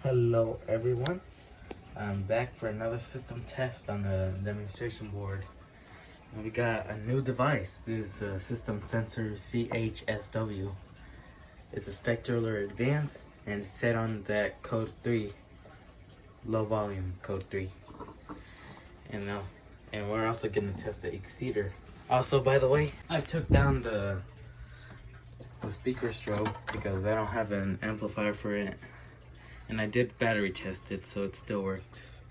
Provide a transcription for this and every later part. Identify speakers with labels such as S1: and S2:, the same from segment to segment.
S1: Hello everyone, I'm back for another system test on the demonstration board. And we got a new device. This is a system sensor CHSW. It's a spectralert advance and it's set on that code 3, low volume code 3. And we're also going to test the exceeder. Also, by the way, I took down the speaker strobe because I don't have an amplifier for it. And I did battery test it, so it still works.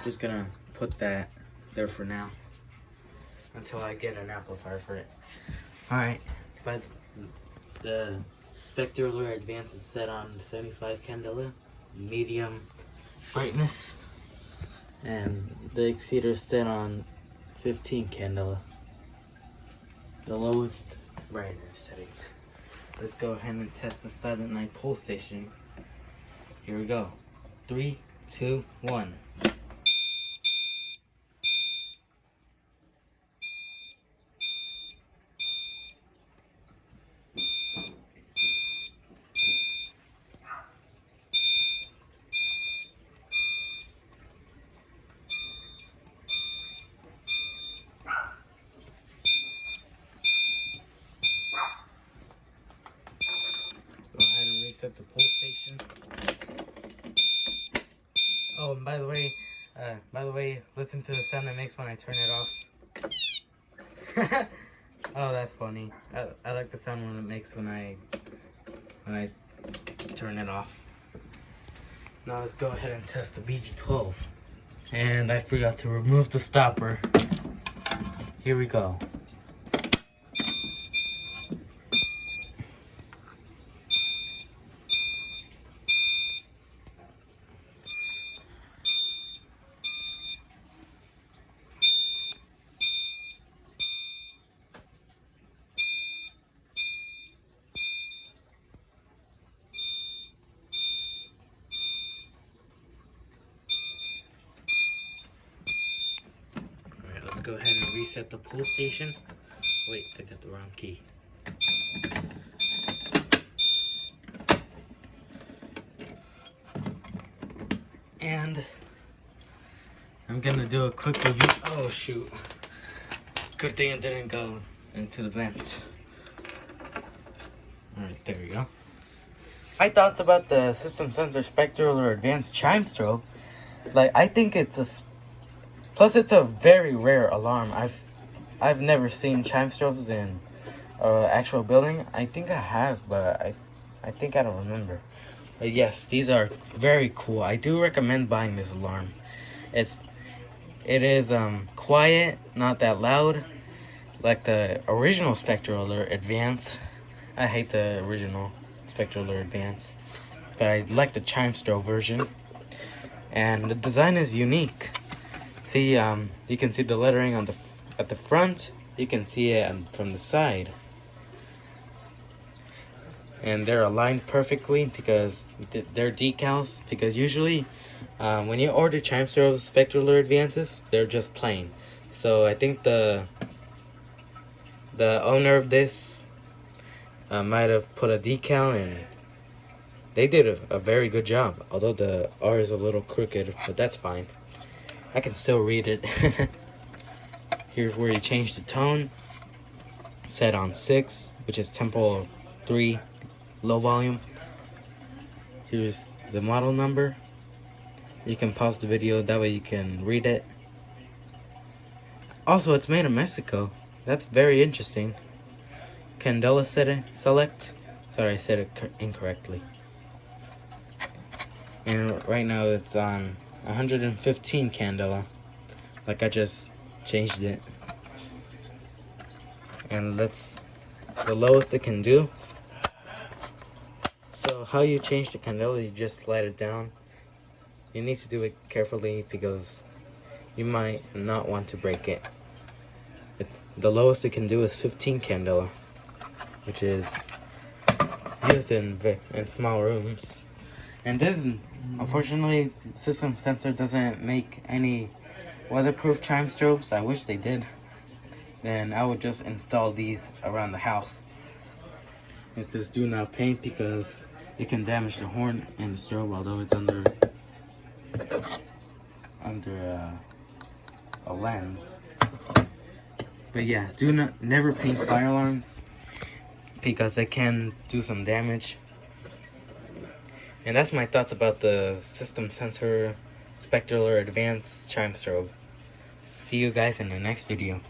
S1: Just gonna put that there for now until I get an amplifier for it. Alright, but the spectralert advance is set on 75 candela, medium brightness, and the exceeder is set on 15 candela, the lowest brightness setting. Let's go ahead and test the silent night pole station. Here we go. 3, 2, 1. Let's go ahead and reset the pole station. Oh, and by the way, listen to the sound it makes when I turn it off. Oh, that's funny. I like the sound when it makes when I turn it off. Now let's go ahead and test the BG12. And I forgot to remove the stopper. Here we go. Let's go ahead and reset the pull station. Wait, I got the wrong key. And I'm gonna do a quick review. Oh shoot. Good thing it didn't go into the vent. Alright, there we go. My thoughts about the system sensor spectralert advanced chime strobe. Like, I think it's a plus, it's a very rare alarm. I've never seen chime strobes in actual building. I think I have, but I think I don't remember. But yes, these are very cool. I do recommend buying this alarm. It is quiet, not that loud, like the original spectralert advance. I hate the original spectralert advance, but I like the chime strobe version. And the design is unique. See, you can see the lettering on at the front. You can see it from the side, and they're aligned perfectly because they're decals. Because usually, when you order chime strobe spectralert advances, they're just plain. So I think the owner of this might have put a decal, and they did a very good job. Although the R is a little crooked, but that's fine. I can still read it. Here's where you change the tone. Set on 6, which is tempo 3, low volume. Here's the model number. You can pause the video, that way you can read it. Also, it's made in Mexico. That's very interesting. Candela select. Sorry, I said it incorrectly. And right now it's on 115 candela, like I just changed it. And that's the lowest it can do. So how you change the candela, you just slide it down. You need to do it carefully because you might not want to break it. The lowest it can do is 15 candela, which is used in small rooms. And this, unfortunately, system sensor doesn't make any weatherproof chime strobes. I wish they did. Then I would just install these around the house. It says do not paint because it can damage the horn and the strobe, although it's under a lens. But yeah, never paint fire alarms because they can do some damage. And that's my thoughts about the system sensor spectralert advanced chime strobe. See you guys in the next video.